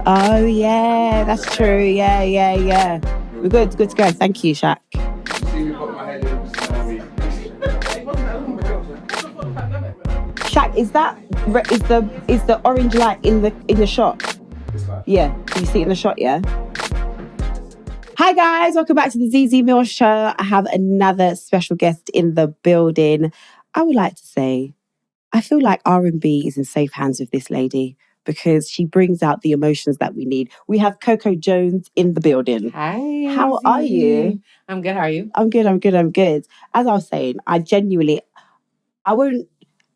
Oh, yeah, that's true. Yeah, yeah, yeah. We're good to go. Thank you, Shaq. See me put my head in. Shaq, is the orange light in the shot? It's like, Yeah. Do you see it in the shot? Yeah. Hi guys, welcome back to the Zeze Millz show. I have another special guest in the building. I would like to say, I feel like R&B is in safe hands with this lady because she brings out the emotions that we need. We have Coco Jones in the building. Hi. How are you? I'm good. How are you? I'm good. As I was saying, I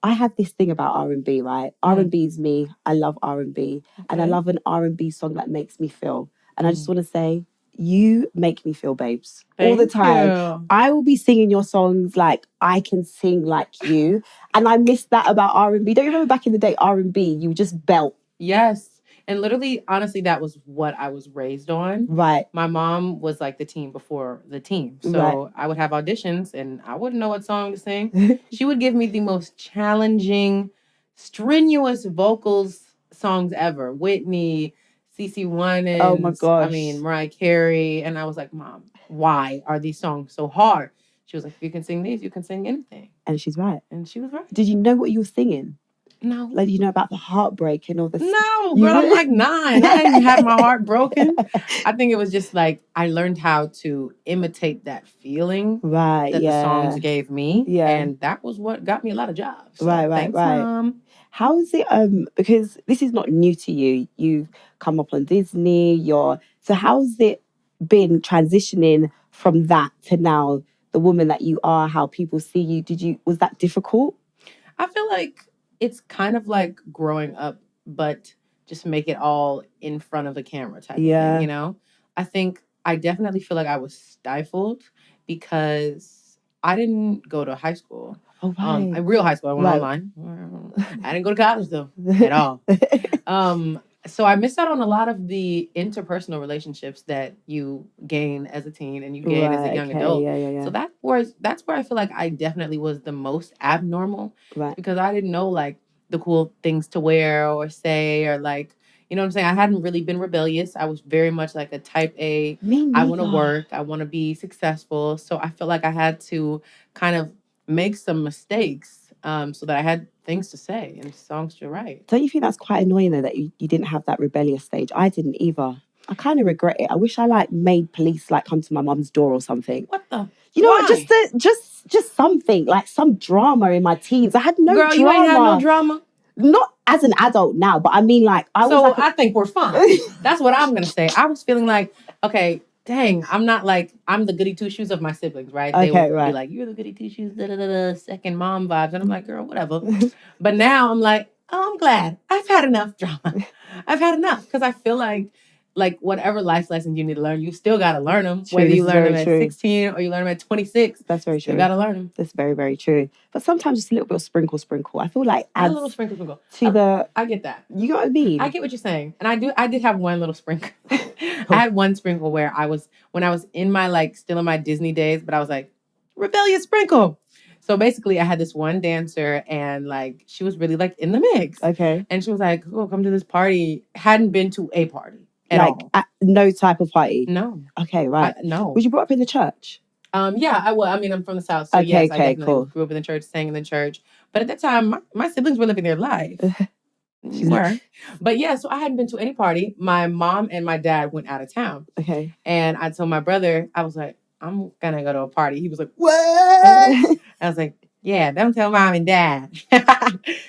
have this thing about R&B, right? R&B is me. I love R&B. And I love an R&B song that makes me feel. And I just want to say, you make me feel, babes. All the time. You. I will be singing your songs like I can sing like you. And I miss that about R&B. Don't you remember back in the day, R&B, you just belt. Yes. And literally, honestly, that was what I was raised on. Right. My mom was like the team before the team. So Right. I would have auditions and I wouldn't know what song to sing. She would give me the most challenging, strenuous vocals songs ever. Whitney, CeCe Winans, Oh my gosh. I mean, Mariah Carey. And I was like, Mom, why are these songs so hard? She was like, if you can sing these, you can sing anything. And she's right. And she was right. Did you know what you were singing? No. Like, you know about the heartbreak and all this? No, girl, I'm like 9. I hadn't had my heart broken. I think it was just like I learned how to imitate that feeling Right, that yeah. the songs gave me. Yeah. And that was what got me a lot of jobs. So Right, thanks, right. Mom. How is it, because this is not new to you. You've come up on Disney, so how's it been transitioning from that to now the woman that you are, how people see you? Was that difficult? I feel like it's kind of like growing up, but just make it all in front of the camera type of thing, you know? I think I definitely feel like I was stifled because I didn't go to high school. Oh, right. Real high school. I went online. I didn't go to college though, at all. So I missed out on a lot of the interpersonal relationships that you gain as a teen and you gain as a young adult. Yeah. So that's where I feel like I definitely was the most abnormal. Right. Because I didn't know like the cool things to wear or say or like, you know what I'm saying? I hadn't really been rebellious. I was very much like a type A. I want to work. I want to be successful. So I felt like I had to kind of make some mistakes so that I had things to say and songs to write. Don't you think that's quite annoying though that you didn't have that rebellious stage? I didn't either. I kind of regret it. I wish I like made police like come to my mum's door or something. What the? You know Why? what? Just something like some drama in my teens. I had no Girl, drama. you ain't had no drama. Not as an adult now, but I mean like I think we're fine. That's what I'm gonna say. I was feeling like, okay, dang, I'm the goody two shoes of my siblings, right? They would be like, you're the goody two shoes, second mom vibes. And I'm like, girl, whatever. But now I'm like, oh, I'm glad. I've had enough drama. I've had enough. Because I feel like whatever life lessons you need to learn, you still got to learn them. True, whether you learn them at true. 16 or you learn them at 26. That's very true. You got to learn them. That's very, very true. But sometimes just a little bit of sprinkle. I feel like adds a little sprinkle. I get that. You know what I mean? I get what you're saying. And I did have one little sprinkle. I had one sprinkle where when I was in my like still in my Disney days, but I was like, rebellious sprinkle. So basically I had this one dancer and like she was really like in the mix. Okay. And she was like, oh, come to this party. Hadn't been to a party at all. At no type of party? No. Okay, right. No. Was you brought up in the church? Yeah, I was. I mean, I'm from the South, so yes, I definitely grew up in the church, sang in the church. But at that time, my siblings were living their life. But yeah, so I hadn't been to any party. My mom and my dad went out of town. Okay. And I told my brother, I was like, I'm gonna go to a party. He was like, what? I was like, yeah, don't tell mom and dad.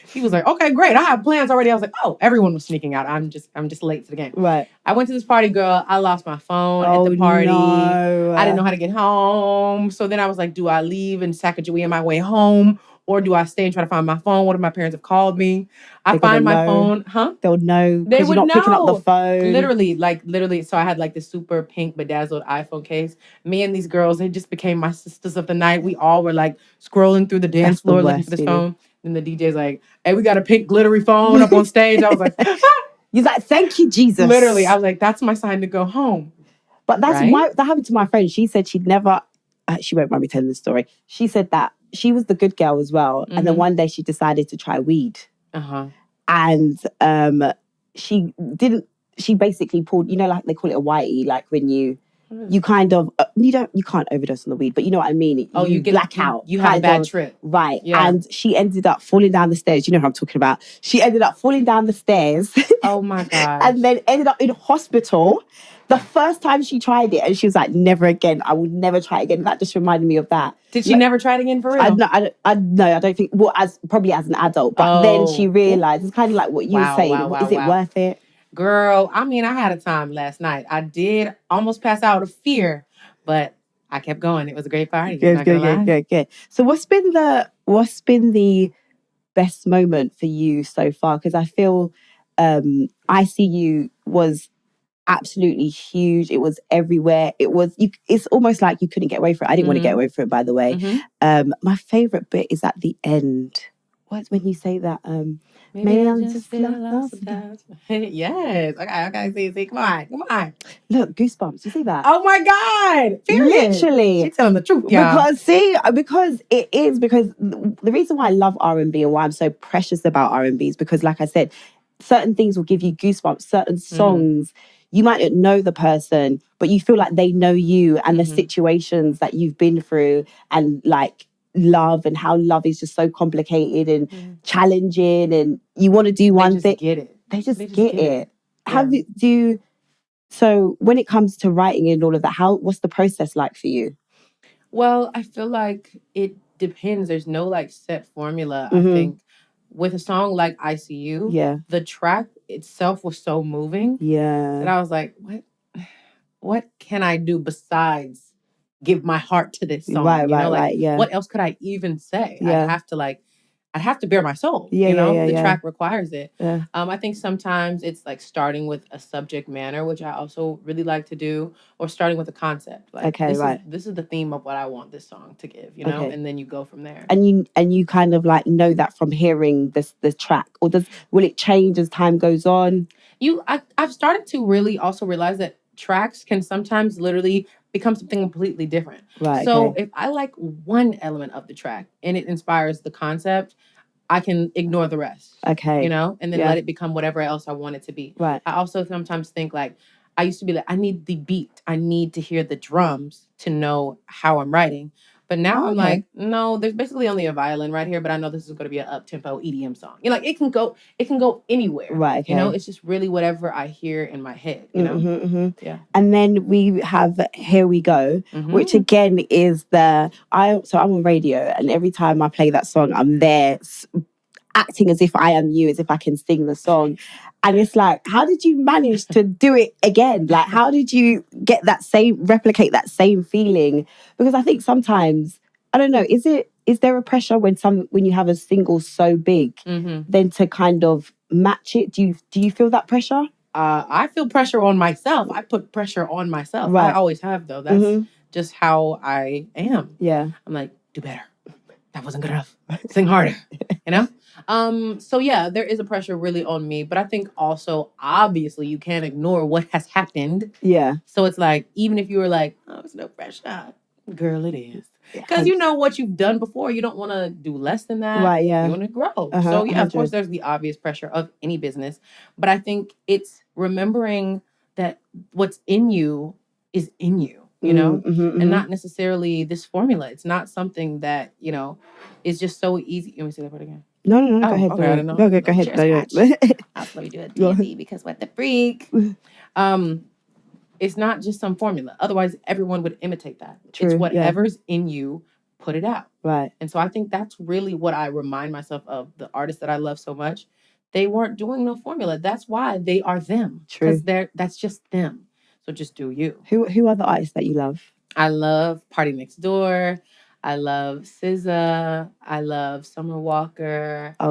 He was like, okay, great. I have plans already. I was like, oh, everyone was sneaking out. I'm just late to the game. Right. I went to this party, girl. I lost my phone at the party. No. I didn't know how to get home. So then I was like, do I leave in Sacagawea on my way home? Or do I stay and try to find my phone? What if my parents have called me? I find my phone. Huh? They'll know. They would you're not know. picking up the phone. Literally. So I had like this super pink bedazzled iPhone case. Me and these girls, they just became my sisters of the night. We all were like scrolling through the dance floor looking for this phone. And the DJ's like, hey, we got a pink glittery phone up on stage. I was like, You're like, thank you, Jesus. Literally. I was like, that's my sign to go home. But that happened to my friend. She said she'd never, she won't mind me telling the story. She said that she was the good girl as well. Mm-hmm. And then one day she decided to try weed. Uh-huh. And she didn't she basically pulled, like they call it a whitey, like when you kind of you can't overdose on the weed, but you know what I mean. You get black out. You have a bad trip, right? Yeah. And she ended up falling down the stairs. You know what I'm talking about. She ended up falling down the stairs. Oh my god! And then ended up in hospital. The first time she tried it, and she was like, "Never again. I will never try it again." That just reminded me of that. Did she never try it again for real? No, I don't think. Well, probably as an adult, but then she realized it's kind of like what you were saying. Is it worth it? Girl, I mean, I had a time last night. I did almost pass out of fear, but I kept going. It was a great party. Good. So what's been the best moment for you so far? Because I feel ICU was absolutely huge. It was everywhere. It's almost like you couldn't get away from it. I didn't want to get away from it, by the way. My favorite bit is at the end. What's when you say that? Maybe I'm just lost. Yes. Okay. See. Come on. Look, goosebumps. You see that? Oh my God! Period. Literally, she's telling the truth, y'all. Because the reason why I love R&B and why I'm so precious about R&B is because, like I said, certain things will give you goosebumps. Certain songs, you might not know the person, but you feel like they know you and the situations that you've been through, and like love and how love is just so complicated and challenging, and you want to do one thing. They just get it. Yeah. So when it comes to writing and all of that, what's the process like for you? Well, I feel like it depends. There's no like set formula. I think with a song like ICU, the track itself was so moving that I was like, what can I do besides give my heart to this song? What else could I even say? I'd have to bare my soul. The track requires it. Yeah. I think sometimes it's like starting with a subject matter, which I also really like to do, or starting with a concept. Like, this is the theme of what I want this song to give, and then you go from there. And you kind of like know that from hearing the track, or will it change as time goes on? I've started to really also realize that tracks can sometimes literally become something completely different. Right. So if I like one element of the track and it inspires the concept, I can ignore the rest. Okay. And then let it become whatever else I want it to be. Right. I also sometimes think like, I used to be like, I need the beat. I need to hear the drums to know how I'm writing. But now I'm like, no, there's basically only a violin right here, but I know this is going to be an up-tempo EDM song. Like it can go anywhere. Right. Okay. It's just really whatever I hear in my head, Yeah. And then we have Here We Go, which again is so I'm on radio, and every time I play that song, I'm there acting as if I am you, as if I can sing the song. And it's like, how did you manage to do it again? Like, how did you replicate that same feeling? Because I think sometimes, I don't know, is there a pressure when you have a single so big, then to kind of match it? Do you feel that pressure? I feel pressure on myself. I put pressure on myself. Right. I always have, though. That's just how I am. Yeah. I'm like, do better. That wasn't good enough. Sing harder. So yeah, there is a pressure really on me, but I think also obviously you can't ignore what has happened. Yeah. So it's like, even if you were like, oh, it's no pressure, girl, it is. Because you know what you've done before. You don't want to do less than that. Right, yeah. You want to grow. So yeah, 100. Of course there's the obvious pressure of any business, but I think it's remembering that what's in you is in you. And not necessarily this formula. It's not something that, is just so easy. You want me to say that part again? No, go ahead. Okay, I don't know. Go ahead. Let me do a D&D because what the freak? It's not just some formula. Otherwise, everyone would imitate that. True, it's whatever's in you, put it out. Right. And so I think that's really what I remind myself of. The artists that I love so much, they weren't doing no formula. That's why they are them. True. Because that's just them. So just do you. Who are the artists that you love? I love Party Next Door. I love SZA. I love Summer Walker. I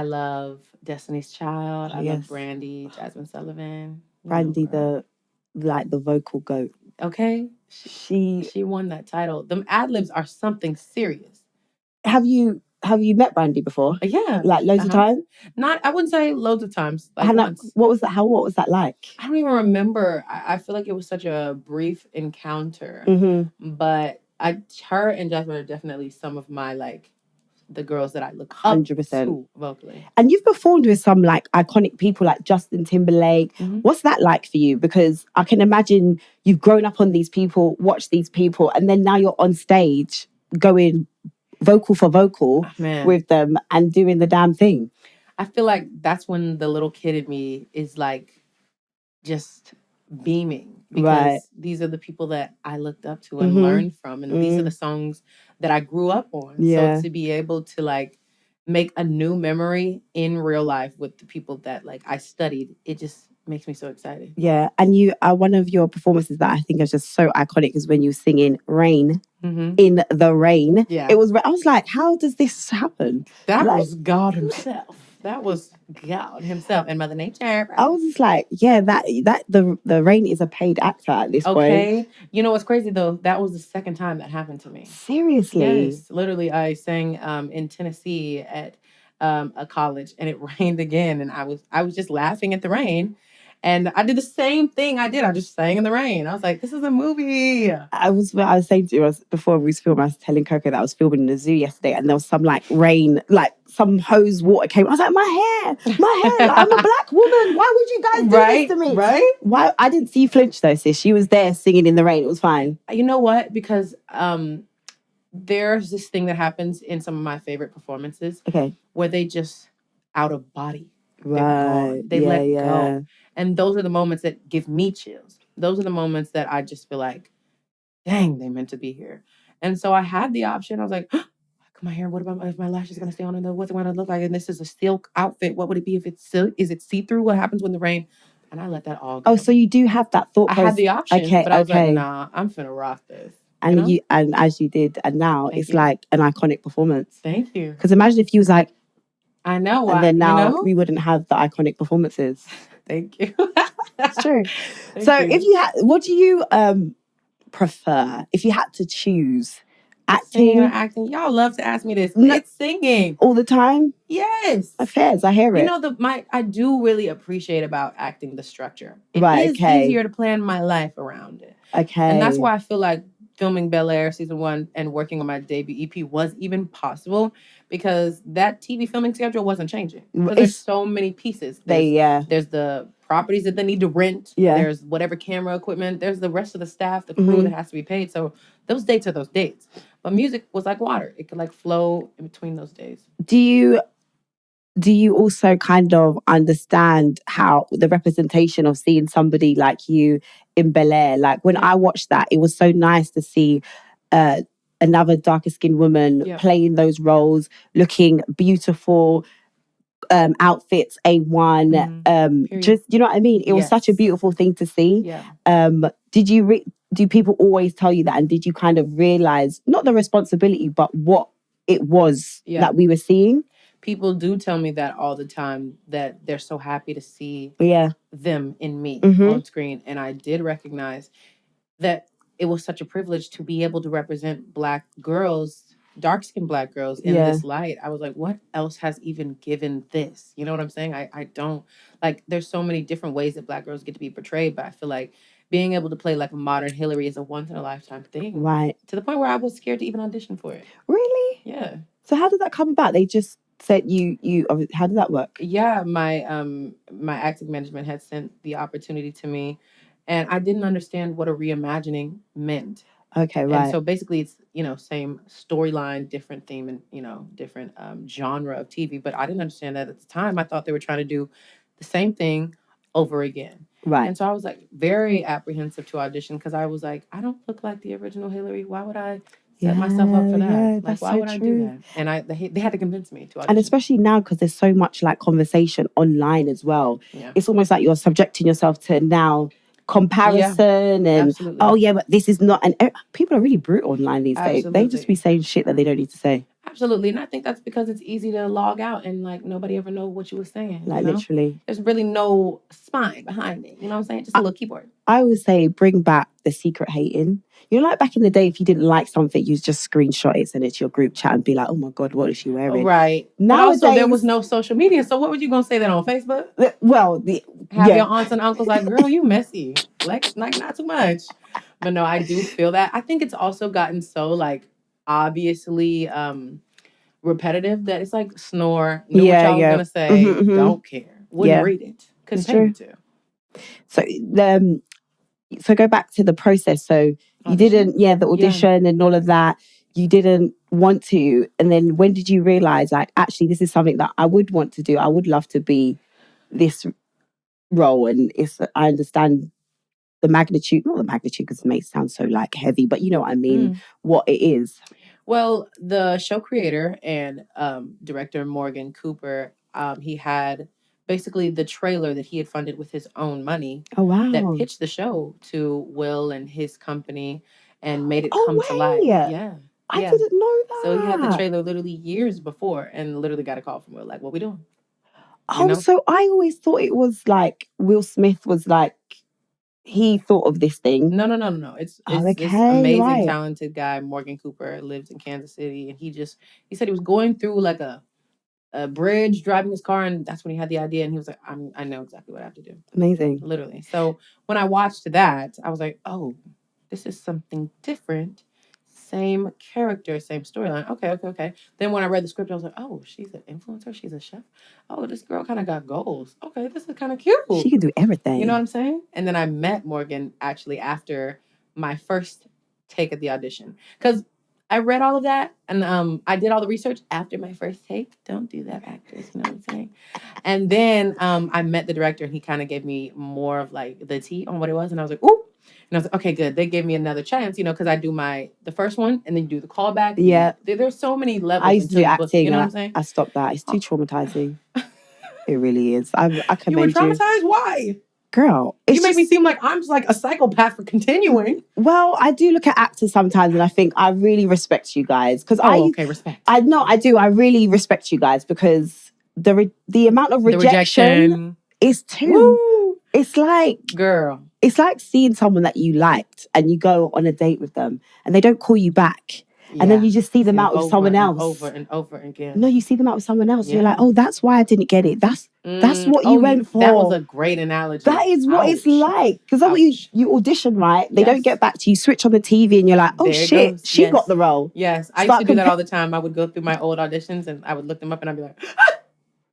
love Destiny's Child. I love Brandy, Jasmine Sullivan. Brandy, the vocal goat. Okay, she won that title. Them ad-libs are something serious. Have you met Brandy before? Yeah, like loads of times. I wouldn't say loads of times. Like once. What was that? What was that like? I don't even remember. I feel like it was such a brief encounter. But her and Jasmine are definitely some of my like the girls that I look up 100%. to vocally. And you've performed with some like iconic people like Justin Timberlake. Mm-hmm. What's that like for you? Because I can imagine you've grown up on these people, watched these people, and then now you're on stage going vocal for vocal with them and doing the damn thing. I feel like that's when the little kid in me is like just beaming, because these are the people that I looked up to and learned from, and these are the songs that I grew up on. So to be able to like make a new memory in real life with the people that like I studied, it just makes me so excited. Yeah, and you are one of your performances that I think is just so iconic is when you sing in Rain. In the rain. Yeah. I was like, how does this happen? That was God himself. That was God himself and Mother Nature. I was just like, yeah, the Rain is a paid actor at this point. Okay. You know what's crazy though? That was the second time that happened to me. Seriously? Yes. Literally, I sang in Tennessee at a college, and it rained again, and I was just laughing at the rain. And I did the same thing I did. I just sang in the rain. I was like, this is a movie. I was saying to you before we was filming, I was telling Coco that I was filming in the zoo yesterday, and there was some like rain, like some hose water came. I was like, my hair. Like, I'm a black woman. Why would you guys do this to me? Right? Why? I didn't see you flinch though, sis. She was there singing in the rain. It was fine. You know what? Because there's this thing that happens in some of my favorite performances. Okay. Where they just out of body. Right. They let go. And those are the moments that give me chills. Those are the moments that I just feel like, dang, they meant to be here. And so I had the option. I was like, my hair, what about if my lashes going to stay on? And what's it going to look like? And this is a silk outfit. What would it be if it's silk? Is it see-through? What happens when the rain? And I let that all go. Oh, so you do have that thought process. I had the option, but I was like, nah, I'm finna rock this. And you and as you did, and now it's like an iconic performance. Thank you. Because imagine if you was like, I know. And then now we wouldn't have the iconic performances. Thank you. That's true. If you had, what do you prefer if you had to choose? Singing or acting? Y'all love to ask me this. No, it's singing. All the time? Yes. Affairs, I hear it. You know, I do really appreciate about acting the structure. It is easier to plan my life around it. Okay. And that's why I feel like filming Bel-Air season 1 and working on my debut EP was even possible, because that TV filming schedule wasn't changing. Because there's so many pieces. There's the properties that they need to rent. Yeah. There's whatever camera equipment. There's the rest of the staff, the crew that has to be paid. So those dates are those dates. But music was like water. It could like flow in between those days. Do you also kind of understand how the representation of seeing somebody like you in Bel-Air? Like when I watched that, it was so nice to see another darker skinned woman playing those roles, looking beautiful, outfits A1. Just, you know what I mean? It was such a beautiful thing to see. Yeah. Do people always tell you that? And did you kind of realize, not the responsibility, but what it was that we were seeing? People do tell me that all the time, that they're so happy to see them in me on screen. And I did recognize that it was such a privilege to be able to represent Black girls, dark-skinned Black girls in this light. I was like, what else has even given this? You know what I'm saying? I don't, like, there's so many different ways that Black girls get to be portrayed, but I feel like being able to play like a modern Hillary is a once-in-a-lifetime thing. Right. To the point where I was scared to even audition for it. Really? Yeah. So how did that come about? They just said you how did that work? Yeah, my acting management had sent the opportunity to me, and I didn't understand what a reimagining meant. Okay, right. And so basically it's, same storyline, different theme, and, different genre of TV, but I didn't understand that at the time. I thought they were trying to do the same thing over again. Right. And so I was like very apprehensive to audition, because I was like, I don't look like the original Hillary. Why would I set myself up for that? Yeah, like, why would I do that? And they had to convince me to audition. And especially now, because there's so much like conversation online as well. Yeah. It's almost like you're subjecting yourself to now comparison and absolutely. Oh yeah, but this is not. And people are really brutal online these days. They just be saying shit that they don't need to say. Absolutely. And I think that's because it's easy to log out and like nobody ever know what you were saying. Like literally. There's really no spine behind it. You know what I'm saying? Just a little keyboard. I would say bring back the secret hating. Like back in the day, if you didn't like something, you just screenshot it, send it to your group chat and be like, oh my God, what is she wearing? Right. Nowadays, but also there was no social media. So what were you going to say that on Facebook? Well, have your aunts and uncles like, girl, you messy. Like not too much. But no, I do feel that. I think it's also gotten so like obviously repetitive that it's like snore. Knew what y'all was gonna say. Don't care. Wouldn't read it. Couldn't pay me to. So go back to the process. So you didn't, the audition and all of that. You didn't want to, and then when did you realize, like, actually, this is something that I would want to do? I would love to be this role, and I understand the magnitude, not the magnitude because it may sound so like heavy, but you know what I mean, what it is. Well, the show creator and director Morgan Cooper, he had basically the trailer that he had funded with his own money. Oh, wow. That pitched the show to Will and his company and made it come to life. Yeah. I didn't know that. So he had the trailer literally years before and literally got a call from Will, like, what we doing? So I always thought it was like Will Smith was like, he thought of this thing. No. It's this amazing, talented guy, Morgan Cooper, lives in Kansas City. And he said he was going through like a bridge, driving his car, and that's when he had the idea. And he was like, I know exactly what I have to do. Amazing. Literally. So when I watched that, I was like, oh, this is something different. Same character, same storyline. Okay. Then when I read the script, I was like, oh, she's an influencer. She's a chef. Oh, this girl kind of got goals. Okay, this is kind of cute. She can do everything. You know what I'm saying? And then I met Morgan actually after my first take at the audition. Because I read all of that and I did all the research after my first take. Don't do that, actors. You know what I'm saying? And then I met the director and he kind of gave me more of like the tea on what it was. And I was like, ooh. And I was like, okay, good. They gave me another chance, because I do the first one and then you do the callback. Yeah. There's so many levels. I used to do acting. You know what I'm saying? I stopped that. It's too traumatizing. It really is. I commend you. You were traumatized? Why? Girl. You make me seem like I'm just like a psychopath for continuing. Well, I do look at actors sometimes and I think I really respect you guys. Respect. I do. I really respect you guys because the amount of rejection is too... Woo. It's like... Girl. It's like seeing someone that you liked and you go on a date with them and they don't call you back. Yeah. And then you just see them out with someone else. Over and over again. No, you see them out with someone else. Yeah. You're like, oh, that's why I didn't get it. That's what you went for. That was a great analogy. That is what it's like. Because that's what you audition, right? They don't get back to you. Switch on the TV and you're like, oh shit, she got the role. Yes, I used to do that all the time. I would go through my old auditions and I would look them up and I'd be like...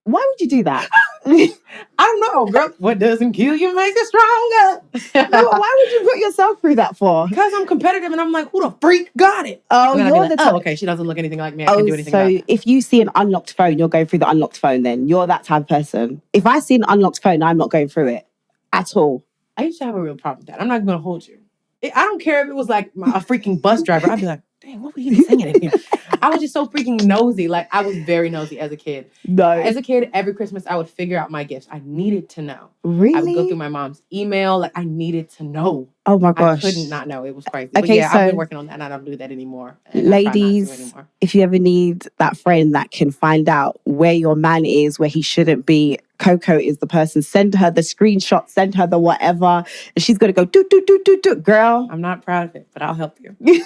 Why would you do that? I don't know, girl. What doesn't kill you makes you stronger. No, why would you put yourself through that for? Because I'm competitive and I'm like, who the freak got it? Oh, you're the type. Oh, okay, she doesn't look anything like me. I can't do anything about it. So if you see an unlocked phone, you're going through the unlocked phone then. You're that type of person. If I see an unlocked phone, I'm not going through it at all. I used to have a real problem with that. I'm not going to hold you. I don't care if it was like a freaking bus driver. I'd be like, dang, what would he be singing in here? I was just so freaking nosy. Like, I was very nosy as a kid. No. As a kid, every Christmas, I would figure out my gifts. I needed to know. Really? I would go through my mom's email. Like, I needed to know. Oh, my gosh. I couldn't not know. It was crazy. Okay, but yeah, so I've been working on that, and I don't do that anymore. Ladies, if you ever need that friend that can find out where your man is, where he shouldn't be, Coco is the person. Send her the screenshot, send her the whatever, and she's going to go, do, girl. I'm not proud of it, but I'll help you.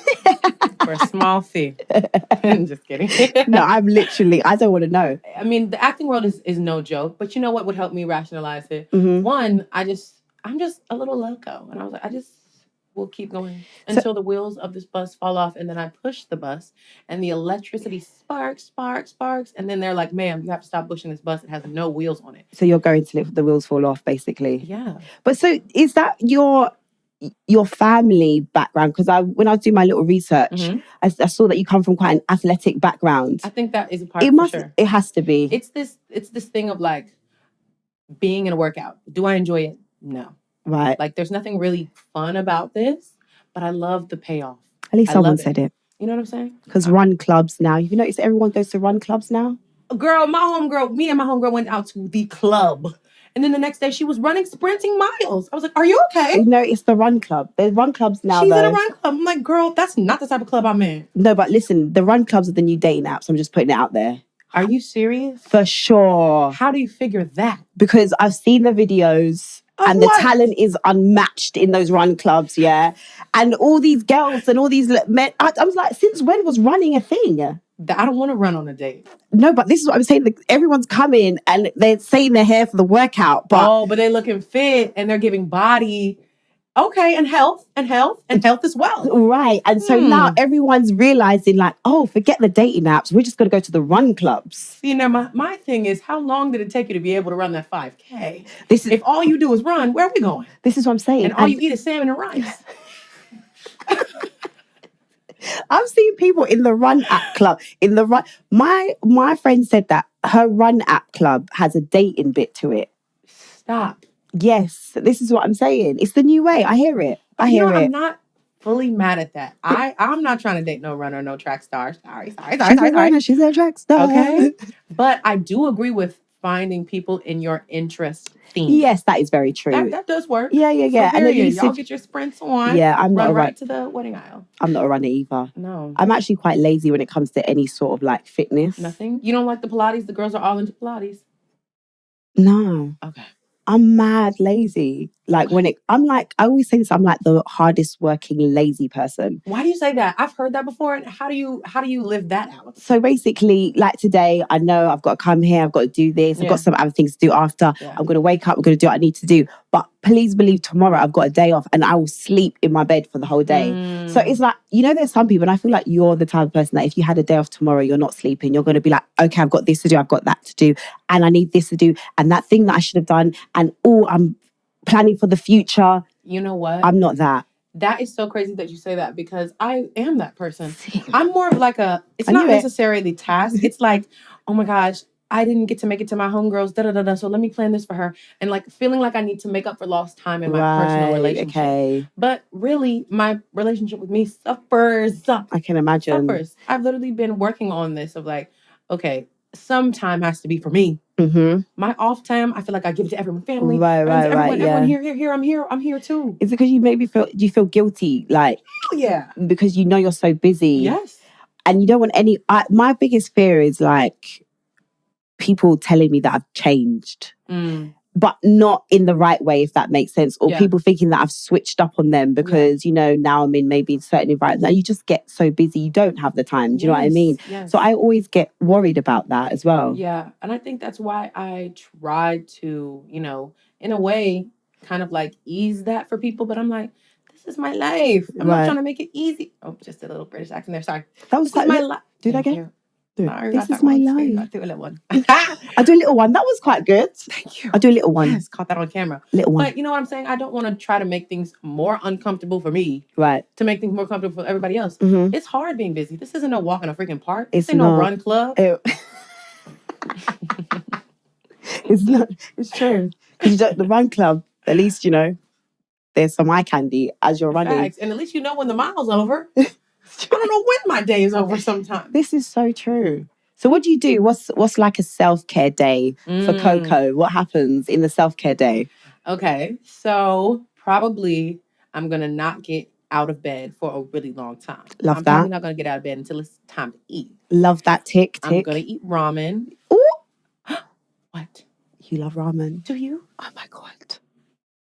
For a small fee. Just kidding. No, I don't want to know. I mean, the acting world is no joke, but you know what would help me rationalize it? Mm-hmm. One, I'm just a little loco. And I was like, I just will keep going until the wheels of this bus fall off. And then I push the bus and the electricity sparks. And then they're like, ma'am, you have to stop pushing this bus. It has no wheels on it. So you're going to let the wheels fall off, basically. Yeah. But so is that your family background? Because when I was doing my little research, mm-hmm. I saw that you come from quite an athletic background. I think that is a part of it. Sure. It has to be. It's this thing of like being in a workout. Do I enjoy it? No. Right. Like there's nothing really fun about this, but I love the payoff. At least someone said it. You know what I'm saying? Because run clubs now. Have you noticed everyone goes to run clubs now? Girl, me and my homegirl went out to the club. And then the next day she was sprinting miles. I was like, are you okay? No, it's the run club. There's run clubs now, She's in a run club. I'm like, girl, that's not the type of club I'm in. No, but listen, the run clubs are the new dating apps. I'm just putting it out there. Are you serious? For sure. How do you figure that? Because I've seen the videos and the talent is unmatched in those run clubs, yeah? And all these girls and all these men, I was like, since when was running a thing? I don't want to run on a date. No, but this is what I'm saying. Like, everyone's coming and they're saying they're here for the workout. But but they're looking fit and they're giving body. Okay, and health as well. Right. And so now everyone's realizing like, oh, forget the dating apps. We're just going to go to the run clubs. See, now my thing is, how long did it take you to be able to run that 5K? If all you do is run, where are we going? This is what I'm saying. And all you eat is salmon and rice. I've seen people in the run app club. My friend said that her run app club has a dating bit to it. Stop. Yes, this is what I'm saying. It's the new way. I hear it. I hear it. I'm not fully mad at that. I'm not trying to date no runner, no track star. Sorry. She's a track star. Okay. But I do agree with finding people in your interest theme. Yes, that is very true. That does work. Yeah. So and then y'all get your sprints on. Yeah, I'm not right to the wedding aisle. I'm not a runner either. No. I'm actually quite lazy when it comes to any sort of like fitness. Nothing? You don't like the Pilates? The girls are all into Pilates. No. Okay. I'm mad lazy. Like I always say this, I'm like the hardest working lazy person. Why do you say that? I've heard that before. And how do you live that out? So basically, like today, I know I've got to come here, I've got to do this, I've got some other things to do after. Yeah. I'm going to wake up, I'm going to do what I need to do. But please believe tomorrow I've got a day off and I will sleep in my bed for the whole day. So it's like, there's some people, and I feel like you're the type of person that if you had a day off tomorrow, you're not sleeping. You're going to be like, okay, I've got this to do, I've got that to do, and I need this to do, and that thing that I should have done, and I'm planning for the future. You know what? I'm not that. That is so crazy that you say that because I am that person. I'm more of like it's not necessarily task. It's like, oh my gosh, I didn't get to make it to my homegirls, so let me plan this for her. And like feeling like I need to make up for lost time in my personal relationship. Okay. But really, my relationship with me suffers. I can imagine. Suffers. I've literally been working on this of like, okay, some time has to be for me. Mm-hmm. My off time, I feel like I give it to everyone, family, everyone here. I'm here too. Is it because do you feel guilty? Like, yeah, because you're so busy. Yes, and you don't want any. My biggest fear is like people telling me that I've changed, but not in the right way, if that makes sense, or people thinking that I've switched up on them because now I'm in maybe certain environments, and you just get so busy, you don't have the time. Do you know what I mean? Yes. So I always get worried about that as well. Yeah, and I think that's why I try to, in a way, kind of like ease that for people. But I'm like, this is my life. I'm not trying to make it easy. Oh, just a little British accent there. Sorry. That was my life. Do that again. Sorry, this is my life. I do a little one. I do a little one. That was quite good. Thank you. I do a little one. Yes, caught that on camera. Little one. But you know what I'm saying? I don't want to try to make things more uncomfortable for me. Right. To make things more comfortable for everybody else. Mm-hmm. It's hard being busy. This isn't a walk in a freaking park. It's ain't no run club. It's not. It's true. Because the run club, at least, there's some eye candy as you're running. Facts. And at least you know when the mile's over. I don't know when my day is over sometimes. This is so true. So what do you do? What's like a self-care day for Coco? What happens in the self-care day? Okay. So probably I'm going to not get out of bed for a really long time. I'm probably not going to get out of bed until it's time to eat. Love that tick. I'm going to eat ramen. Ooh. What? You love ramen? Do you? Oh my God.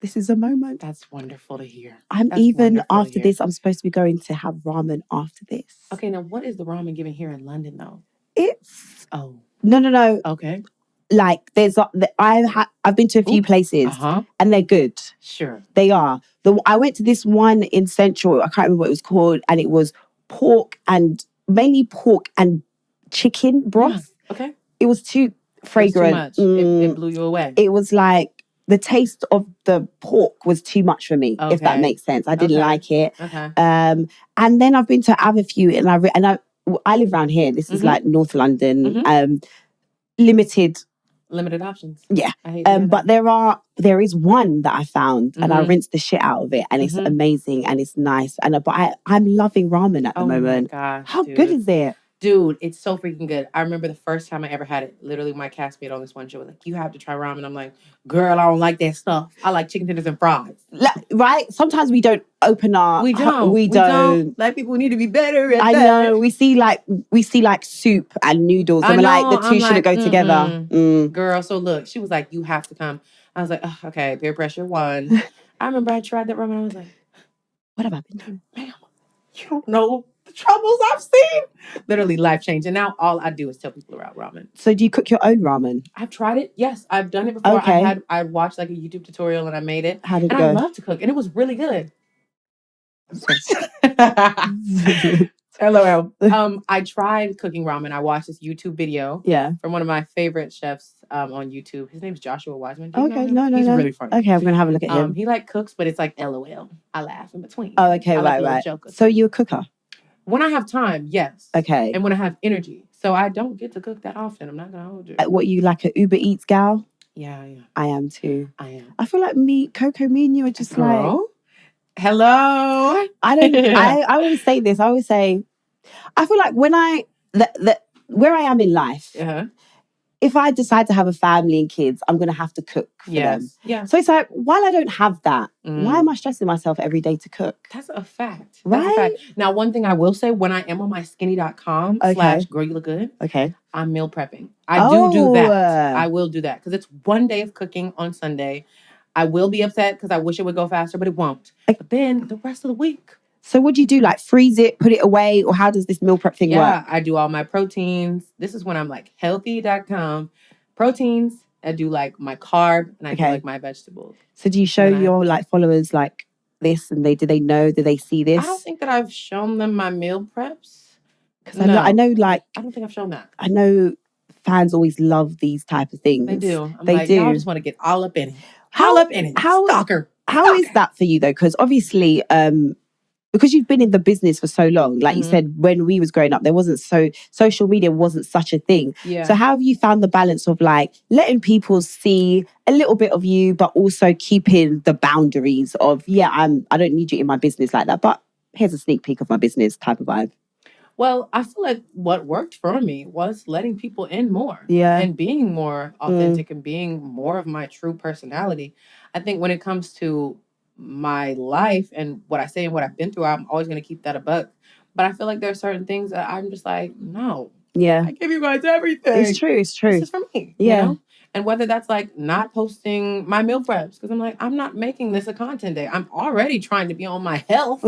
This is a moment. That's wonderful to hear. After this, I'm supposed to be going to have ramen after this. Okay, now what is the ramen given here in London though? It's... Oh. No. Okay. Like I've been to a few places and they're good. Sure. They are. I went to this one in Central, I can't remember what it was called, and it was mainly pork and chicken broth. Yeah. Okay. It was too fragrant. It was too much. It blew you away. It was like the taste of the pork was too much for me, if that makes sense. I didn't like it. Okay. And then I've been to other few, and I live around here. This is like North London. Limited options. Yeah. I hate but there is one that I found and I rinsed the shit out of it, and it's amazing and it's nice. But I'm loving ramen at the moment. Oh my gosh, how good is it? Dude, it's so freaking good. I remember the first time I ever had it, literally my castmate on this one show was like, you have to try ramen. I'm like, girl, I don't like that stuff. I like chicken tenders and fries. Right? Sometimes we don't open our... We don't. Like, people need to be better at that. I know. We see like soup and noodles. And we're like, the two shouldn't go together. Girl, so look, she was like, you have to come. I was like, oh, okay, peer pressure one. I remember I tried that ramen. I was like, what have I been doing? Ma'am, you don't know the troubles I've seen. Literally life change. And now all I do is tell people about ramen. So do you cook your own ramen? I've tried it. Yes, I've done it before. Okay. I watched like a YouTube tutorial and I made it. How did it and go? I love to cook. And it was really good. LOL. I tried cooking ramen. I watched this YouTube video from one of my favorite chefs on YouTube. His name's Joshua Wiseman. Okay, no. He's really funny. Okay, I'm gonna have a look at him. He like cooks, but it's like LOL. I laugh in between. Oh, okay, right. So you're a cooker? When I have time, yes. Okay. And when I have energy. So I don't get to cook that often. I'm not gonna hold you. What, you like a Uber Eats gal? Yeah. I am too. I am. I feel like Coco, me and you are just like... Hello. I always say this. I always say, I feel like when where I am in life, if I decide to have a family and kids, I'm going to have to cook for them. Yeah. So it's like, while I don't have that, why am I stressing myself every day to cook? That's a fact. Right? That's a fact. Now, one thing I will say, when I am on my skinny.com / girl you look good, I'm meal prepping. I do that. I will do that because it's one day of cooking on Sunday. I will be upset because I wish it would go faster, but it won't. But then the rest of the week. So what do you do? Like freeze it, put it away, or how does this meal prep thing work? Yeah, I do all my proteins. This is when I'm like healthy.com. Proteins. I do like my carb and I do like my vegetables. So do you show your like followers like this and do they know? Do they see this? I don't think that I've shown them my meal preps. Because I know like... I don't think I've shown that. I know fans always love these type of things. They do. They do. I just want to get all up in it. How is that for you though? Because obviously, because you've been in the business for so long, like you said, when we was growing up, there wasn't social media wasn't such a thing. Yeah. So how have you found the balance of like letting people see a little bit of you, but also keeping the boundaries of I don't need you in my business like that, but here's a sneak peek of my business type of vibe. Well, I feel like what worked for me was letting people in more. Yeah. And being more authentic and being more of my true personality. I think when it comes to my life and what I say and what I've been through, I'm always going to keep that a buck. But I feel like there are certain things that I'm just like, no. Yeah. I give you guys everything. It's true. This is for me. Yeah. You know? And whether that's like not posting my meal preps, because I'm like, I'm not making this a content day. I'm already trying to be on my health.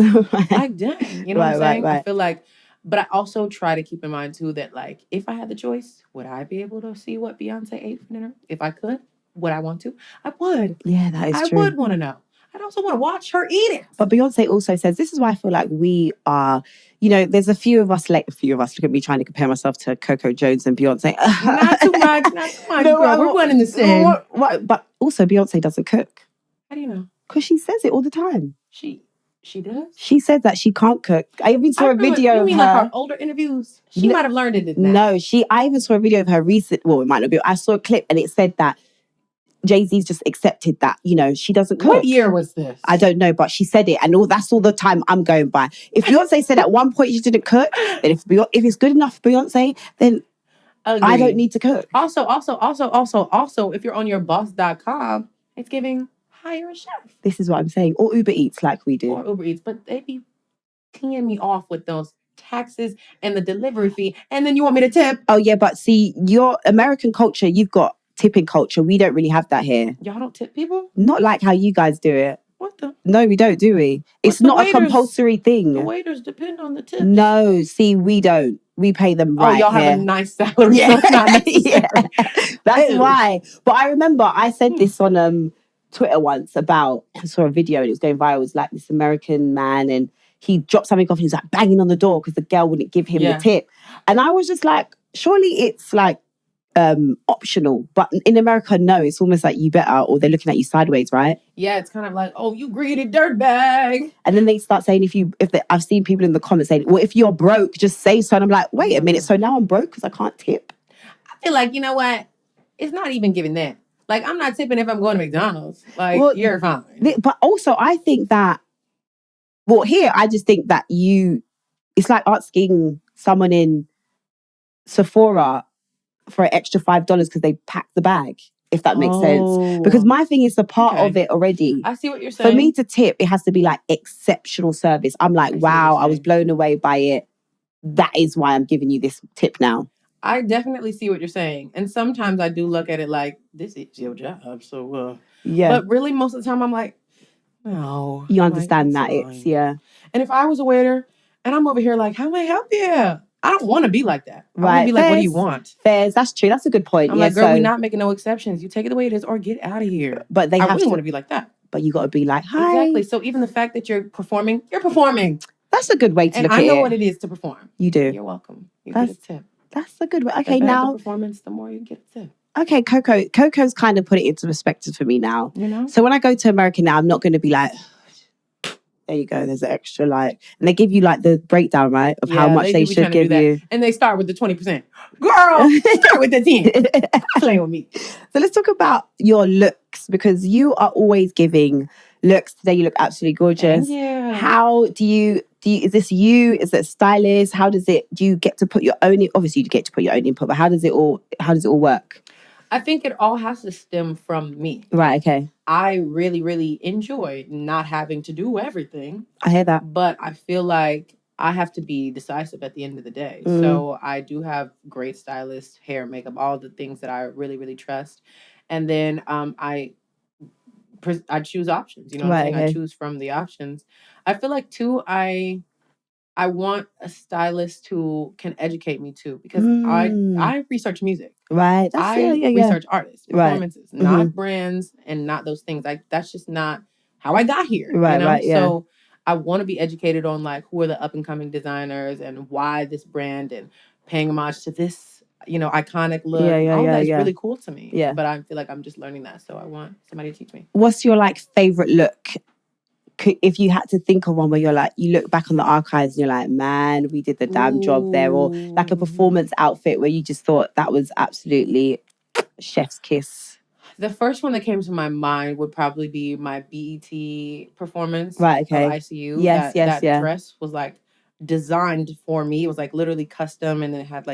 Like, dang. You know what I'm saying? I feel like... But I also try to keep in mind, too, that, like, if I had the choice, would I be able to see what Beyonce ate for dinner? If I could, would I want to? I would. Yeah, that is true. I would want to know. I'd also want to watch her eat it. But Beyonce also says, this is why I feel like we are, there's a few of us, look at me trying to compare myself to Coco Jones and Beyonce. Not too much, no, girl. We're one in the same. But also Beyonce doesn't cook. How do you know? Because she says it all the time. She does? She said that she can't cook. I even saw a video of her. Like her older interviews? She might have learned it. No, I even saw a video of her recent, it might not be. I saw a clip and it said that Jay-Z's just accepted that, she doesn't cook. What year was this? I don't know, but she said it. And that's all the time I'm going by. If Beyonce said at one point she didn't cook, then if it's good enough for Beyonce, then I don't need to cook. Also, if you're on your boss.com, it's giving... hire a chef. This is what I'm saying. Or Uber Eats like we do. Or Uber Eats. But they be teeing me off with those taxes and the delivery fee. And then you want me to tip. Oh, yeah. But see, your American culture, you've got tipping culture. We don't really have that here. Y'all don't tip people? Not like how you guys do it. What the? No, we don't, do we? It's not a compulsory thing. The waiters depend on the tips. No, see, we don't. We pay them right. Oh, y'all have a nice salary. Yeah. So it's not necessary. That's why. But I remember I said this on... Twitter once about, I saw a video and it was going viral. It was like this American man and he dropped something off and he was like banging on the door because the girl wouldn't give him the tip. And I was just like, surely it's like optional. But in America, no, it's almost like you better, or they're looking at you sideways, right? Yeah, it's kind of like, oh, you greedy dirtbag. And then they start saying, I've seen people in the comments saying, well, if you're broke, just say so. And I'm like, wait a minute, so now I'm broke because I can't tip? I feel like, you know what? It's not even giving that. Like, I'm not tipping if I'm going to McDonald's. Like, you're fine. But also, I think that, here, I just think that it's like asking someone in Sephora for an extra $5 because they packed the bag, if that makes sense. Because my thing is the part of it already. I see what you're saying. For me to tip, it has to be like exceptional service. I'm like, wow, I was blown away by it. That is why I'm giving you this tip now. I definitely see what you're saying. And sometimes I do look at it like, this is your job. So, yeah. But really, most of the time, I'm like, no. You understand that it's, And if I was a waiter And I'm over here like, how may I help you? I don't want to be like that. I want to be like, what do you want? Fairs, that's true. That's a good point. I'm like, girl, we're not making no exceptions. You take it the way it is or get out of here. But I really want to be like that. But you got to be like, hi. Exactly. So even the fact that you're performing. That's a good way to look at it. And I know what it is to perform. You do. You're welcome. You get a tip. That's a good way. Okay, the now. The performance, the more you get a tip. Okay, Coco's kind of put it into perspective for me now. You know? So when I go to America now, I'm not going to be like, there you go, there's an extra and they give you the breakdown, right? Of how much they should give you. And they start with the 20%. Girl, start with the 10. Playing with me. So let's talk about your looks, because you are always giving looks. Today you look absolutely gorgeous. Yeah. How do you is this you? Is it stylist? How does it, do you get to put your own, obviously you get to put your own input, but how does it all work? I think it all has to stem from me. Right, okay. I really, really enjoy not having to do everything. I hear that. But I feel like I have to be decisive at the end of the day. So I do have great stylists, hair, makeup, all the things that I really, really trust. And then I choose options. You know what I'm saying? Okay. I choose from the options. I feel like, too, I want a stylist who can educate me, too, because I research music. Right. I research artists, performances, not brands and not those things. That's just not how I got here. Right, right, yeah. So I want to be educated on who are the up and coming designers and why this brand and paying homage to this, iconic look. All that's really cool to me. Yeah. But I feel like I'm just learning that. So I want somebody to teach me. What's your favorite look? If you had to think of one where you're you look back on the archives and you're like, man, we did the damn job there, or a performance outfit where you just thought that was absolutely chef's kiss. The first one that came to my mind would probably be my BET performance. Right, okay. Of ICU. Yes, that dress was designed for me. It was literally custom, and it had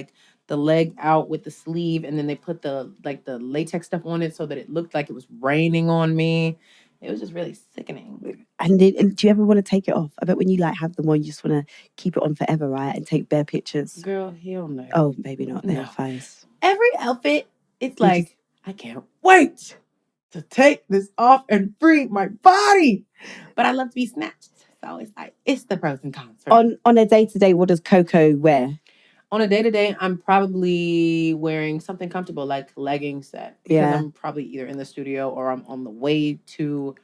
the leg out with the sleeve, and then they put the latex stuff on it so that it looked like it was raining on me. It was just really sickening. And do you ever want to take it off? I bet when you have them on, you just want to keep it on forever, right? And take bare pictures. Girl, hell no. Oh, maybe not. They're fine. Every outfit, it's I can't wait to take this off and free my body. But I love to be snatched. So it's the pros and cons. On a day-to-day, what does Coco wear? On a day-to-day, I'm probably wearing something comfortable, like leggings set. Because I'm probably either in the studio or I'm on the way to,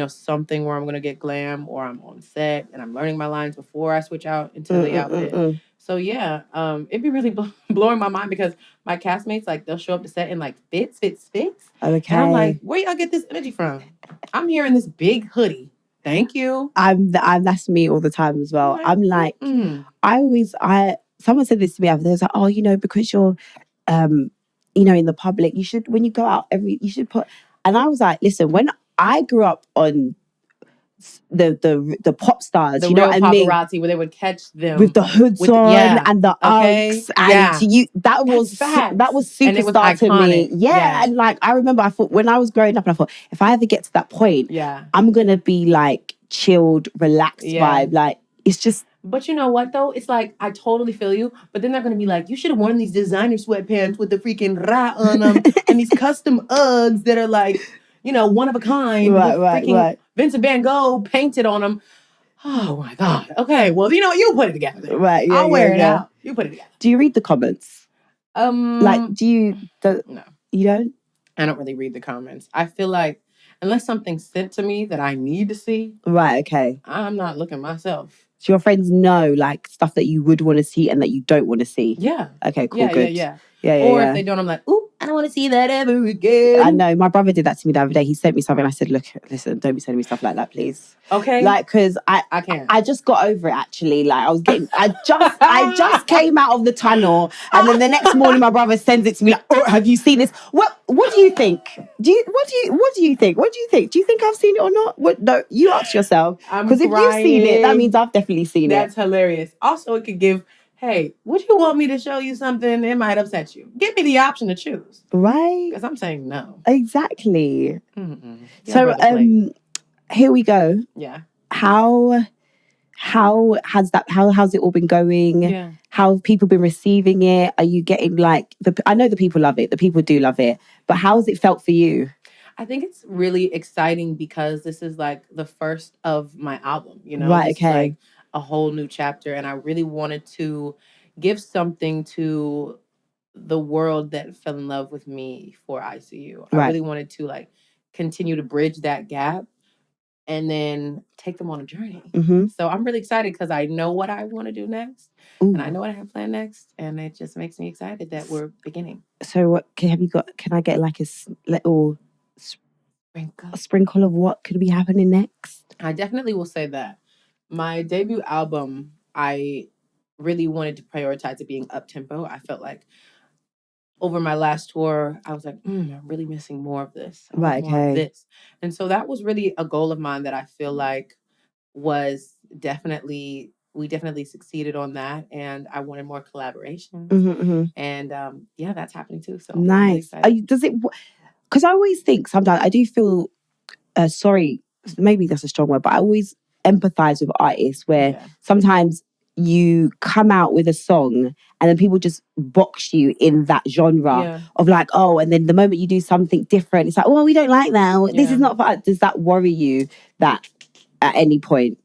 something where I'm going to get glam, or I'm on set and I'm learning my lines before I switch out into the outfit. So, yeah, it'd be really blowing my mind because my castmates, they'll show up to set in, fits. Okay. And I'm like, where y'all get this energy from? I'm here in this big hoodie. Thank you. That's me all the time as well. I'm like, someone said this to me after. They was like, oh, because you're, in the public, you should, when you go out you should put, and I was like, listen, when I grew up on the pop stars, you know what I mean? Paparazzi, where they would catch them with the hoods on and the Uggs, and that was superstar to me. Yeah, and I remember I thought when I was growing up, and I thought if I ever get to that point, I'm gonna be chilled, relaxed vibe. It's just. But you know what, though? It's I totally feel you. But then they're going to be like, you should have worn these designer sweatpants with the freaking ra on them and these custom Uggs that are one of a kind. Right. Vincent Van Gogh painted on them. Oh, my God. Okay, well, you put it together then. Right, yeah, I'll wear it out. You put it together. Do you read the comments? Do you... No. You don't? I don't really read the comments. I feel like unless something's sent to me that I need to see. Right, okay. I'm not looking myself. So your friends know stuff that you would want to see and that you don't want to see? Yeah. Okay, cool, good. Yeah. Or if they don't, I'm like, ooh, I don't want to see that ever again. I know. My brother did that to me the other day. He sent me something. I said, look, listen, don't be sending me stuff like that, please. Okay. Because I can't. I just got over it, actually. I just came out of the tunnel. And then the next morning, my brother sends it to me oh, have you seen this? What do you think? What do you think? What do you think? Do you think I've seen it or not? No, you ask yourself. Because if you've seen it, that means I've definitely seen it. That's hilarious. Also, it could give... Hey, would you want me to show you something? It might upset you. Give me the option to choose. Right. Because I'm saying no. Exactly. So, here we go. Yeah. How's it all been going? Yeah. How have people been receiving it? Are you getting I know the people love it. The people do love it. But how has it felt for you? I think it's really exciting because this is the first of my album, Right, okay. a whole new chapter, and I really wanted to give something to the world that fell in love with me for ICU. I really wanted to like continue to bridge that gap and then take them on a journey. So I'm really excited because I know what I want to do next. And I know what I have planned next, and it just makes me excited that we're beginning. So what have you got? Can I get like a little sprinkle of what could be happening next? I definitely will say that my debut album, I really wanted to prioritize it being up tempo. I felt like over my last tour, I was like, I'm really missing more of this. More of this. And so that was really a goal of mine that I feel like was we definitely succeeded on that. And I wanted more collaborations. And that's happening too. So nice. Does it, because I always think sometimes I do feel, sorry, maybe that's a strong word, but I always empathize with artists where sometimes you come out with a song and then people just box you in that genre of like, oh, and then the moment you do something different, it's like, oh, we don't like that. This is not for us. Does that worry you that at any point?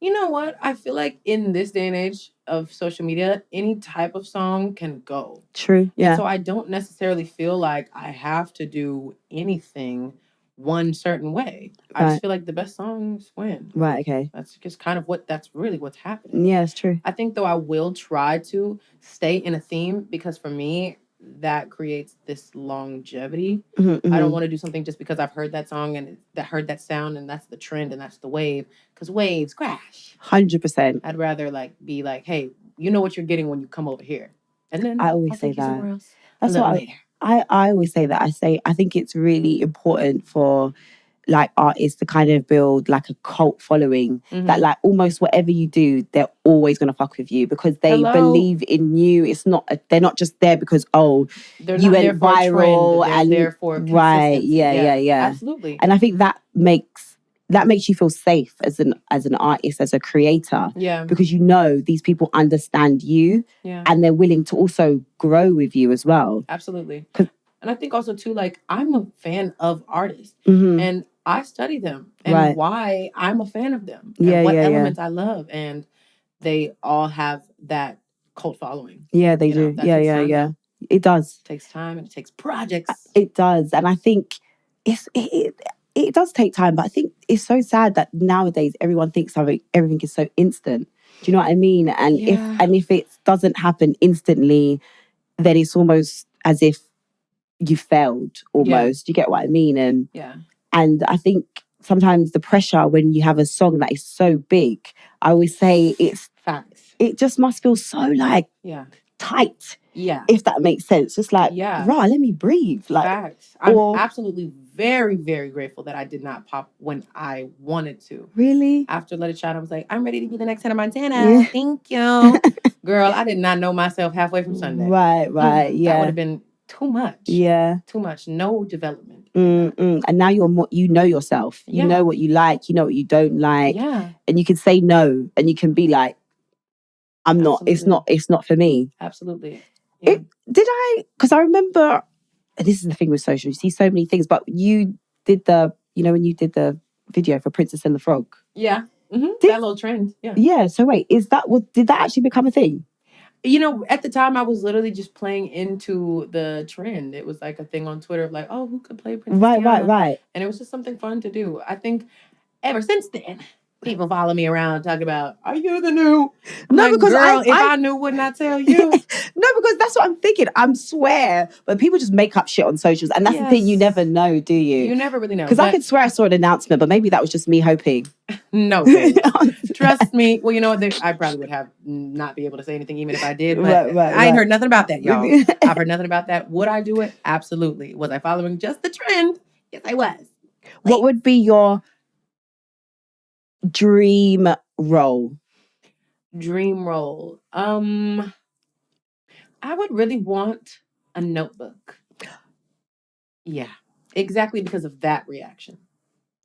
You know what? I feel like in this day and age of social media, any type of song can go. True. Yeah. And so I don't necessarily feel like I have to do anything one certain way. I just feel like the best songs win. Right, okay. That's just kind of that's really what's happening. Yeah, it's true. I think though I will try to stay in a theme because for me, that creates this longevity. I don't want to do something just because I've heard that song and heard that sound and that's the trend and that's the wave. Because waves crash. 100%. I'd rather be like, hey, you know what you're getting when you come over here. And then I always say that. That's what I always say that. I think it's really important for like artists to kind of build like a cult following that like almost whatever you do, they're always going to fuck with you because they believe in you. It's not, they're not just there because, you went viral and there for consistency. Yeah. Absolutely. And I think that makes you feel safe as an artist, as a creator. Yeah. Because you know these people understand you and they're willing to also grow with you as well. Absolutely. And I think also too, like I'm a fan of artists and I study them and why I'm a fan of them and what elements I love. And they all have that cult following. Yeah, they do. Yeah. It does. It takes time and it takes projects. It does. And I think it does take time, but I think it's so sad that nowadays everyone thinks everything is so instant. Do you know what I mean? And if it doesn't happen instantly, then it's almost as if you failed almost. You get what I mean? And I think sometimes the pressure when you have a song that is so big, I always say it's facts. It just must feel so like tight. Yeah. If that makes sense. Just like, rah, let me breathe. Like facts. I'm absolutely very, very grateful that I did not pop when I wanted to. Really? After Let It Shine, I was like, I'm ready to be the next Hannah Montana. Thank you. Girl, I did not know myself halfway from Sunday. Right. Yeah. That would have been too much. Yeah. Too much. No development. And now you're more, you know yourself. You know what you like. You know what you don't like. Yeah. And you can say no. And you can be like, it's not for me. Absolutely. Yeah. Because I remember, and this is the thing with social, you see so many things, but you did when you did the video for Princess and the Frog. Yeah. That little trend. Yeah. Yeah. So wait, did that actually become a thing? At the time I was literally just playing into the trend. It was like a thing on Twitter of like, oh, who could play Princess Diana? Right. And it was just something fun to do. I think ever since then, people follow me around talking about, are you the new? Because girl, if I knew, wouldn't I tell you? No, because that's what I'm thinking. I swear. But people just make up shit on socials. And that's the thing, you never know, do you? You never really know. Because I could swear I saw an announcement, but maybe that was just me hoping. No, babe. Trust me. Well, you know what? I probably would have not be able to say anything even if I did. But I ain't heard nothing about that, y'all. I've heard nothing about that. Would I do it? Absolutely. Was I following just the trend? Yes, I was. What would be your dream role? I would really want a Notebook. Yeah, exactly because of that reaction.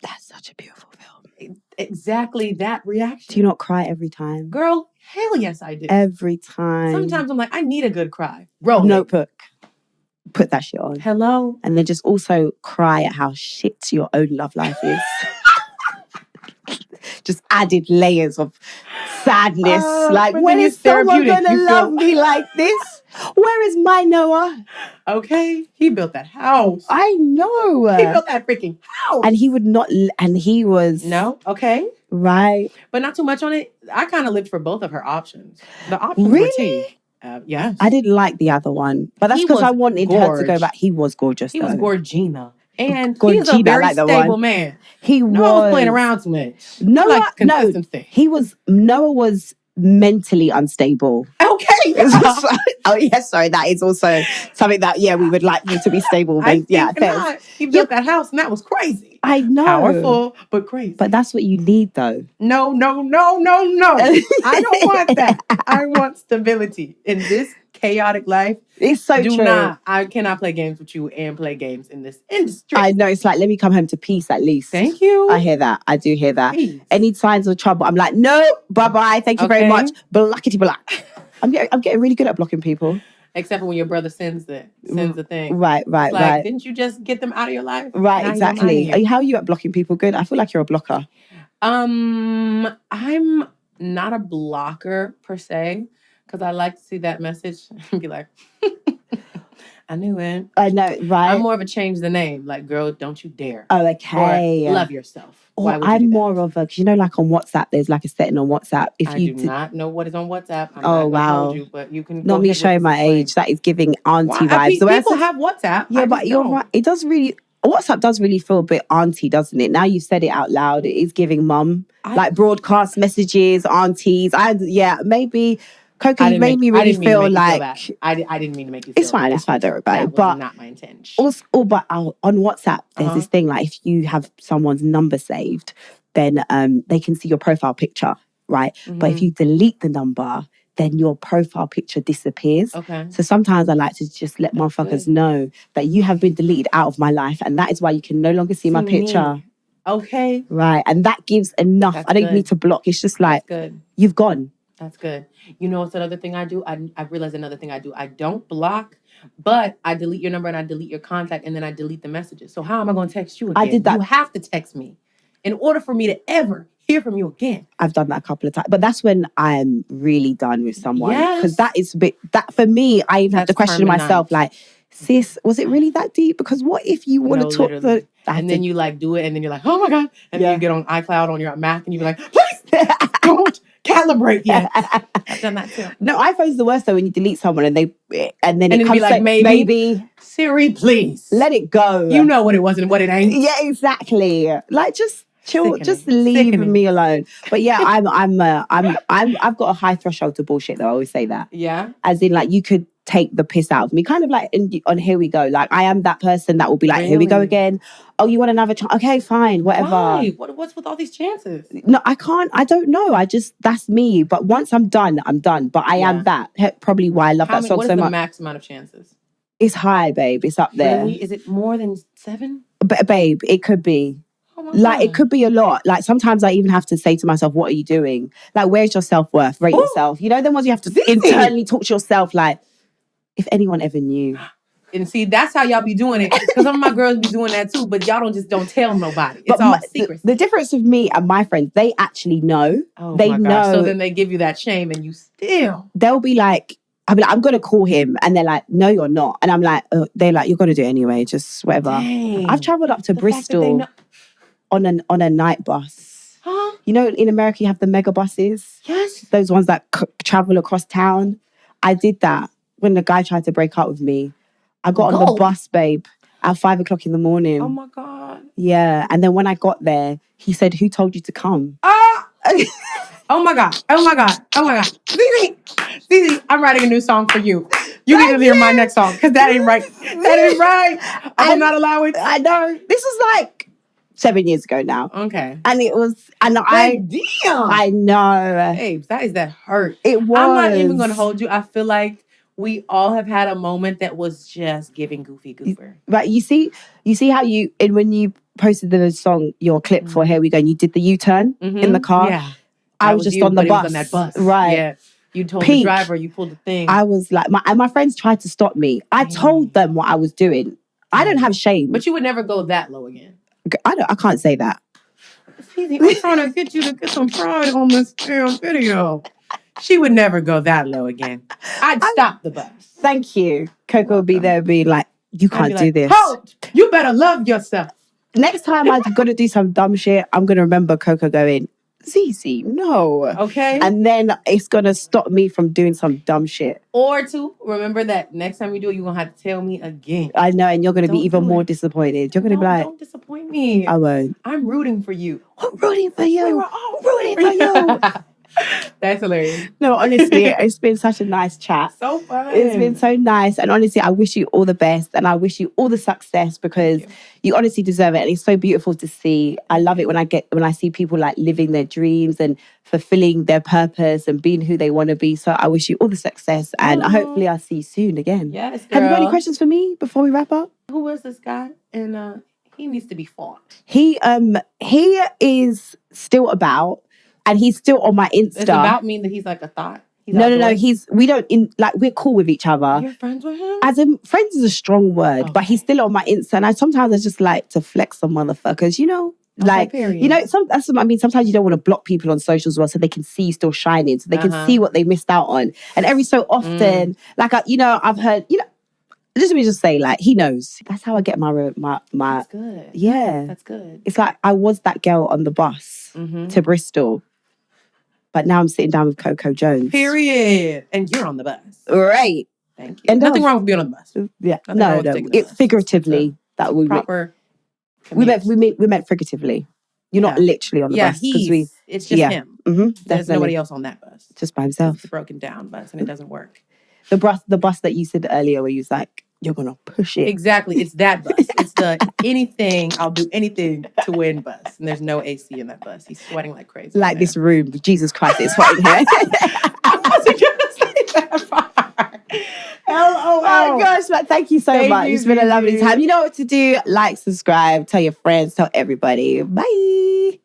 That's such a beautiful film. Exactly that reaction. Do you not cry every time? Girl, hell yes I do. Every time. Sometimes I'm like, I need a good cry. Roll Notebook. Put that shit on. Hello? And then just also cry at how shit your own love life is. Just added layers of sadness. Like, when is someone going to love me like this? Where is my Noah? Okay. He built that house. I know. He built that freaking house. And he would not, and he was. No? Okay. Right. But not too much on it. I kind of lived for both of her options. The options were tea. Yes. I didn't like the other one. But that's because I wanted her to go back. He was gorgeous, He was Gorgina. And Gorgina, he's a very like stable man. He was playing around too much. Noah was mentally unstable. Okay. Oh, yes, sorry. That is also something that, we would like you to be stable. He built that house and that was crazy. I know. Powerful, but crazy. But that's what you need, though. No. I don't want that. I want stability in this chaotic life. It's so true. I cannot play games with you and play games in this industry. I know. It's like, let me come home to peace at least. Thank you. I hear that. I do hear that. Peace. Any signs of trouble, I'm like, no, bye-bye. Thank you very much. Blackety black. I'm getting really good at blocking people. Except for when your brother sends the thing. Right. Didn't you just get them out of your life? Right, exactly. How are you at blocking people? Good. I feel like you're a blocker. I'm not a blocker per se, because I like to see that message and be like, I knew it. I know, right? I'm more of a change the name. Like, girl, don't you dare. Oh, okay. Or love yourself. Or I'm more of a, because like on WhatsApp, there's like a setting on WhatsApp. I do not know what is on WhatsApp. I'm not wow. You, but you can. Not me showing my age. That is giving auntie vibes. People have WhatsApp. Yeah, but you're right. It does really. WhatsApp does really feel a bit auntie, doesn't it? Now you've said it out loud. It is giving mum like broadcast messages, aunties. Maybe. Coco, you made me really feel like... I didn't mean to make you feel It's fine, don't worry about it. That was not my intention. But on WhatsApp, there's this thing, like if you have someone's number saved, then they can see your profile picture, right? Mm-hmm. But if you delete the number, then your profile picture disappears. Okay. So sometimes I like to just let motherfuckers know that you have been deleted out of my life, and that is why you can no longer see my picture. Okay. Right, and that gives enough. I don't need to block. It's just like, you've gone. That's good. You know what's another thing I do? I realized another thing I do. I don't block, but I delete your number and I delete your contact and then I delete the messages. So how am I going to text you again? I did that. You have to text me in order for me to ever hear from you again. I've done that a couple of times. But that's when I'm really done with someone. Yes. Because that is a bit... That, for me, I even have to question myself, like, sis, was it really that deep? Because what if you want to talk and then you like do it and then you're like, oh my God. And then you get on iCloud on your Mac and you be like, please don't calibrate yet. I've done that too. No, iPhone's the worst though when you delete someone and then it comes be like, maybe Siri, please. Let it go. You know what it was and what it ain't. Yeah, exactly. Like just chill, just leave me alone. But yeah, I've got a high threshold to bullshit though. I always say that. Yeah. As in like you could take the piss out of me. Kind of like on Here We Go. Like I am that person that will be like, really? Here we go again. Oh, you want another chance? Okay, fine, whatever. Why? What's with all these chances? No, I can't. I don't know. That's me. But once I'm done, I'm done. But I am that. Probably why I love that song so much. What is the max amount of chances? It's high, babe. It's up there. Really? Is it more than 7? Babe, it could be. Like, it could be a lot. Like, sometimes I even have to say to myself, what are you doing? Like, where's your self-worth? Rate yourself. You know, then once you have to internally talk to yourself, like, if anyone ever knew. And see, that's how y'all be doing it. Because some of my girls be doing that too, but y'all don't tell nobody. It's all secret. The difference with me and my friends, they actually know. Oh they my know. gosh. So then they give you that shame and you still. They'll be like, I'll be like, I'm going to call him. And they're like, no, you're not. And I'm like, they're like, you're going to do it anyway. Just whatever. Dang. I've traveled up to Bristol on a night bus. Huh? You know, in America, you have the mega buses. Yes. Those ones that travel across town. I did that when the guy tried to break up with me. I got on the bus, babe, at 5 o'clock in the morning. Oh, my God. Yeah. And then when I got there, he said, who told you to come? Ah! Oh, my God. Oh, my God. Oh, my God. Zeze, I'm writing a new song for you. You need to hear my next song, because that ain't right. That ain't right. I will not allow it. I know. This was like 7 years ago now. Okay. And it was, and damn. I know. Babes, that hurt. It was. I'm not even going to hold you. I feel like we all have had a moment that was just giving goofy goober. Right. You see how when you posted the song, your clip for Here We Go, and you did the U-turn in the car. Yeah. I was just on the bus. On that bus. Right. Yeah. You told the driver, you pulled the thing. I was like, my friends tried to stop me. I told them what I was doing. I don't have shame. But you would never go that low again. I can't say that. Zeze, I'm trying to get you to get some pride on this damn video. She would never go that low again. I'd stop the bus. Thank you. Coco would be there, be like, you can't do this. Halt! You better love yourself. Next time I'm going to do some dumb shit, I'm going to remember Coco going, Zeze, no. Okay. And then it's going to stop me from doing some dumb shit. Or to remember that next time you do it, you're going to have to tell me again. I know, and you're going to be even more disappointed. You're going to be like, don't disappoint me. I won't. I'm rooting for you. I'm rooting for you. We were all rooting for you. That's hilarious. No, honestly, it's been such a nice chat. So fun. It's been so nice. And honestly, I wish you all the best and I wish you all the success because you honestly deserve it. And it's so beautiful to see. I love it when I see people like living their dreams and fulfilling their purpose and being who they want to be. So I wish you all the success and hopefully I'll see you soon again. Yes, girl. Have you got any questions for me before we wrap up? Who was this guy? And he needs to be fought. He is still about. And he's still on my Insta. Does about mean that he's like a thought? No. We're cool with each other. You're friends with him? As in, friends is a strong word, but he's still on my Insta. And sometimes I just like to flex on motherfuckers, you know? Sometimes you don't want to block people on socials as well so they can see you still shining, so they can see what they missed out on. And every so often, I've heard, let me just say, like, he knows. That's how I get my. That's good. Yeah. That's good. It's like I was that girl on the bus to Bristol. But now I'm sitting down with Coco Jones. Period. And you're on the bus. Right. Thank you. And nothing wrong with being on the bus. Yeah. No. Figuratively, that we proper. We meant figuratively. You're not literally on the bus. It's just him. Mm-hmm, there's nobody else on that bus. Just by himself. It's a broken down bus and it doesn't work. The bus that you said earlier where you was like, you're going to push it. Exactly. It's that bus. It's the I'll do anything to win bus. And there's no AC in that bus. He's sweating like crazy. Like this room. Jesus Christ, it's hot in here. I wasn't going to say that part. Oh my gosh, but thank you so much. It's been a lovely time. You know what to do. Like, subscribe, tell your friends, tell everybody. Bye.